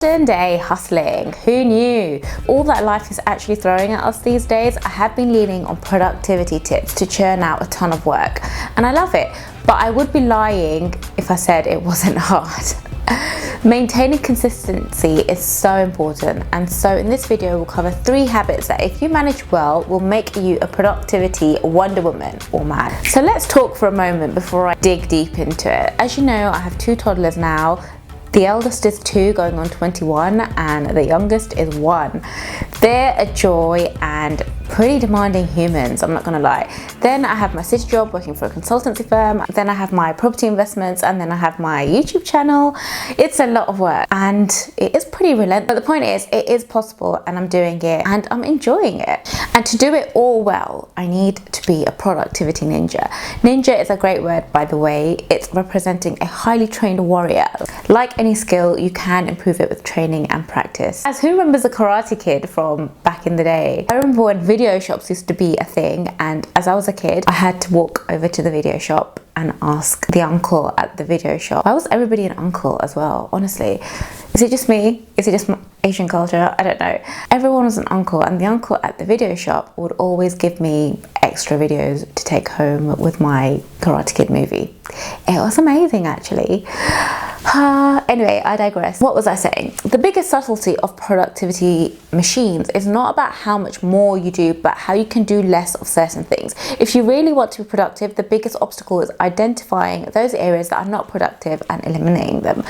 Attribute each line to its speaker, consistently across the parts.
Speaker 1: Modern day hustling. Who knew? All that life is actually throwing at us these days. I have been leaning on productivity tips to churn out a ton of work, and I love it, but I would be lying if I said it wasn't hard. Maintaining consistency is so important, and so in this video we'll cover 3 habits that if you manage well will make you a productivity Wonder Woman or man. So let's talk for a moment before I dig deep into it. As you know, I have 2 toddlers now. The eldest is 2 going on 21 and the youngest is 1. They're a joy and pretty demanding humans, I'm not gonna lie. Then I have my city job working for a consultancy firm, then I have my property investments, and then I have my YouTube channel. It's a lot of work and it is pretty relentless, but the point is it is possible and I'm doing it and I'm enjoying it. And to do it all well, I need to be a productivity ninja. Ninja is a great word, by the way. It's representing a highly trained warrior. Like any skill, you can improve it with training and practice. As who remembers the Karate Kid from back in the day? I remember when video shops used to be a thing, and as I was a kid I had to walk over to the video shop and ask the uncle at the video shop. Why was everybody an uncle as well, honestly? Is it just me? Is it just Asian culture? I don't know. Everyone was an uncle, and the uncle at the video shop would always give me extra videos to take home with my Karate Kid movie. It was amazing, actually. Anyway, I digress. What was I saying? The biggest subtlety of productivity machines is not about how much more you do, but how you can do less of certain things. If you really want to be productive, the biggest obstacle is identifying those areas that are not productive and eliminating them.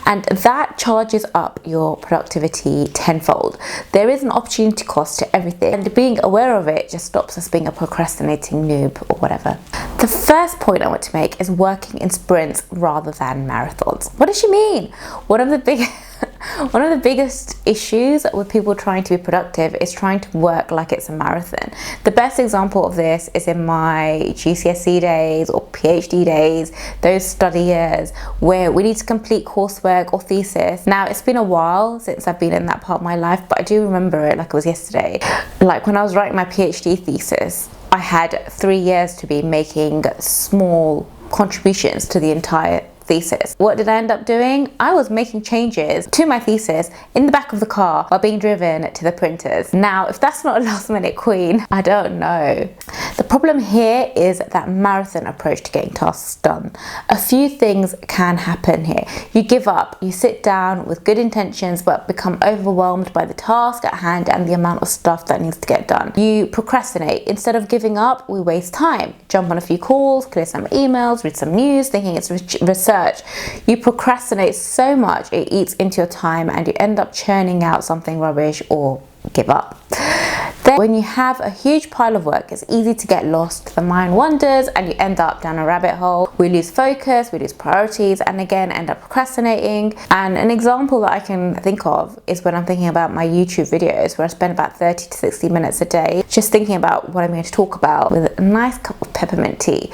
Speaker 1: And that charges up your productivity tenfold. There is an opportunity cost to everything, and being aware of it just stops us being a procrastinating noob or whatever. The first point I want to make is working in sprints rather than marathons. What does she mean? One of the biggest issues with people trying to be productive is trying to work like it's a marathon. The best example of this is in my GCSE days or PhD days, those study years where we need to complete coursework or thesis. Now, it's been a while since I've been in that part of my life, but I do remember it like it was yesterday. Like when I was writing my PhD thesis, I had 3 years to be making small contributions to the entire thesis. What did I end up doing? I was making changes to my thesis in the back of the car while being driven to the printers. Now, if that's not a last minute queen, I don't know. The problem here is that marathon approach to getting tasks done. A few things can happen here. You give up, you sit down with good intentions but become overwhelmed by the task at hand and the amount of stuff that needs to get done. You procrastinate. Instead of giving up, we waste time. Jump on a few calls, clear some emails, read some news, thinking it's research. You procrastinate so much it eats into your time and you end up churning out something rubbish or give up. Then when you have a huge pile of work, it's easy to get lost. The mind wanders and you end up down a rabbit hole. We lose focus, we lose priorities, and again end up procrastinating. And an example that I can think of is when I'm thinking about my YouTube videos, where I spend about 30 to 60 minutes a day just thinking about what I'm going to talk about with a nice cup of peppermint tea.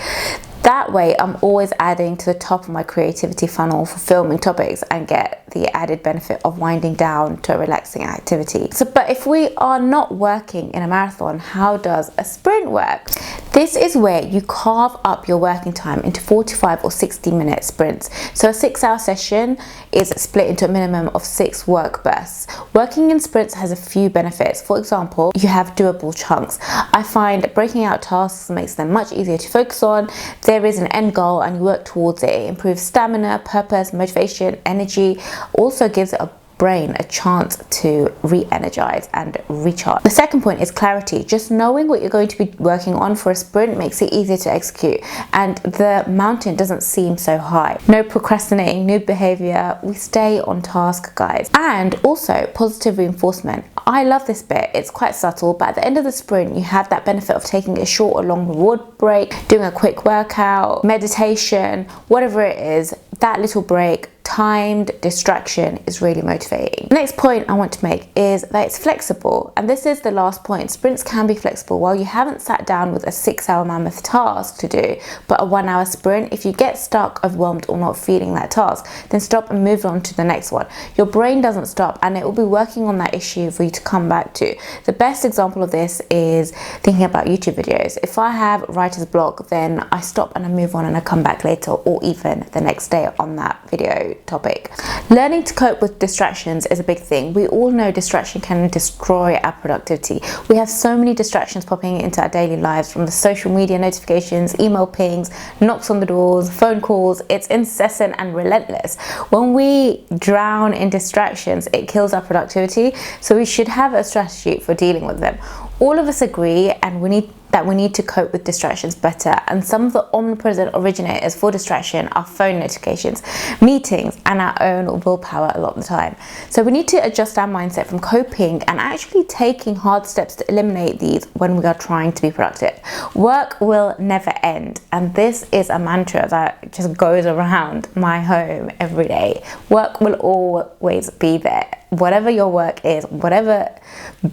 Speaker 1: That way I'm always adding to the top of my creativity funnel for filming topics and get the added benefit of winding down to a relaxing activity. But if we are not working in a marathon, how does a sprint work? This is where you carve up your working time into 45 or 60-minute sprints. So a 6-hour session is split into a minimum of 6 work bursts. Working in sprints has a few benefits. For example, you have doable chunks. I find breaking out tasks makes them much easier to focus on. There is an end goal and you work towards it. It improves stamina, purpose, motivation, energy. Also gives a brain a chance to re-energize and recharge. The second point is clarity. Just knowing what you're going to be working on for a sprint makes it easier to execute, and the mountain doesn't seem so high. No procrastinating, new behavior. We stay on task, guys. And also positive reinforcement. I love this bit. It's quite subtle, but at the end of the sprint you have that benefit of taking a short or long reward break, doing a quick workout, meditation, whatever it is. That little break, timed distraction, is really motivating. The next point I want to make is that it's flexible, and this is the last point. Sprints can be flexible. While you haven't sat down with a 6-hour mammoth task to do, but a 1-hour sprint, if you get stuck, overwhelmed, or not feeling that task, then stop and move on to the next one. Your brain doesn't stop and it will be working on that issue for you to come back to. The best example of this is thinking about YouTube videos. If I have writer's block, then I stop and I move on and I come back later, or even the next day on that video topic. Learning to cope with distractions is a big thing. We all know distraction can destroy our productivity. We have so many distractions popping into our daily lives, from the social media notifications, email pings, knocks on the doors, phone calls. It's incessant and relentless. When we drown in distractions, it kills our productivity. So we should have a strategy for dealing with them. All of us agree and we need to cope with distractions better, and some of the omnipresent originators for distraction are phone notifications, meetings, and our own willpower a lot of the time. So we need to adjust our mindset from coping and actually taking hard steps to eliminate these when we are trying to be productive. Work will never end, and this is a mantra that just goes around my home every day. Work will always be there. Whatever your work is, whatever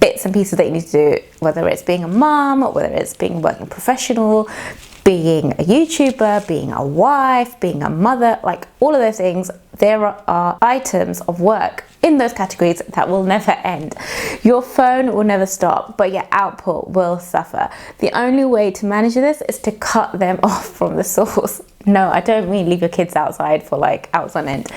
Speaker 1: bits and pieces that you need to do, whether it's being a mom, whether it's being a working professional, being a YouTuber, being a wife, being a mother, like all of those things, there are items of work in those categories that will never end. Your phone will never stop, but your output will suffer. The only way to manage this is to cut them off from the source. No, I don't mean leave your kids outside for like hours on end.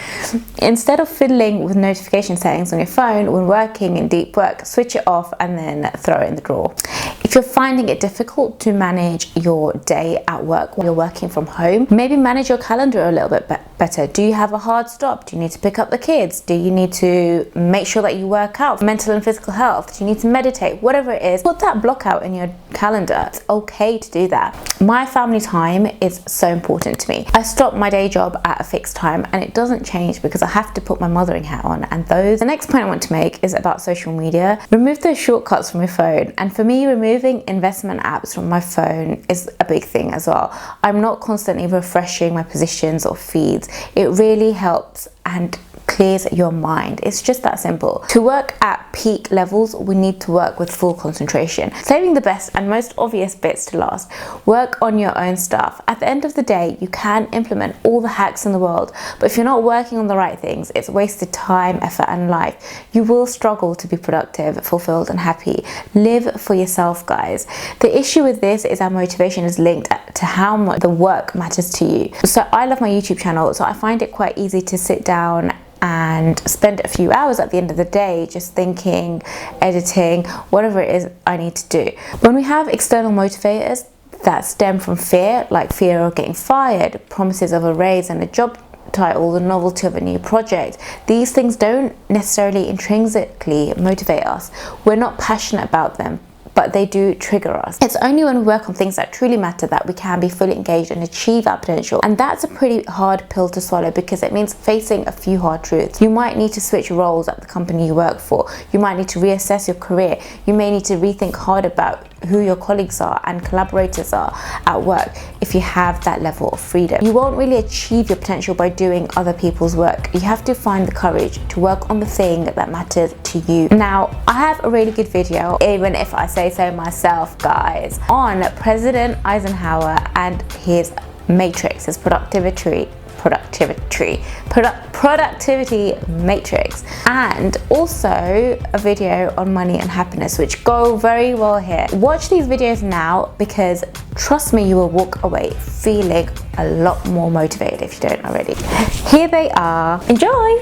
Speaker 1: Instead of fiddling with notification settings on your phone when working in deep work, switch it off and then throw it in the drawer. If you're finding it difficult to manage your day at work while you're working from home, maybe manage your calendar a little bit better. Do you have a hard stop? Do you need to pick up the kids? Do you need to make sure that you work out? Mental and physical health? Do you need to meditate? Whatever it is, put that block out in your calendar. It's okay to do that. My family time is so important to me. I stop my day job at a fixed time and it doesn't change because I have to put my mothering hat on. And the next point I want to make is about social media. Remove those shortcuts from your phone. And for me, removing investment apps from my phone is a big thing as well. I'm not constantly refreshing my positions or feeds. It really helps and clears your mind. It's just that simple. To work at peak levels, we need to work with full concentration, saving the best and most obvious bits to last. Work on your own stuff. At the end of the day, you can implement all the hacks in the world, but if you're not working on the right things, it's wasted time, effort, and life. You will struggle to be productive, fulfilled, and happy. Live for yourself, guys. The issue with this is our motivation is linked to how much the work matters to you. So I love my YouTube channel, so I find it quite easy to sit down and spend a few hours at the end of the day just thinking, editing, whatever it is I need to do. When we have external motivators that stem from fear, like fear of getting fired, promises of a raise and a job title, the novelty of a new project, these things don't necessarily intrinsically motivate us. We're not passionate about them, but they do trigger us. It's only when we work on things that truly matter that we can be fully engaged and achieve our potential. And that's a pretty hard pill to swallow because it means facing a few hard truths. You might need to switch roles at the company you work for. You might need to reassess your career. You may need to rethink hard about who your colleagues are and collaborators are at work if you have that level of freedom. You won't really achieve your potential by doing other people's work. You have to find the courage to work on the thing that matters to you. Now, I have a really good video, even if I say so myself, guys, on President Eisenhower and his matrix, his productivity matrix, and also a video on money and happiness, which go very well here. Watch these videos now because trust me, you will walk away feeling a lot more motivated if you don't already. Here they are. Enjoy!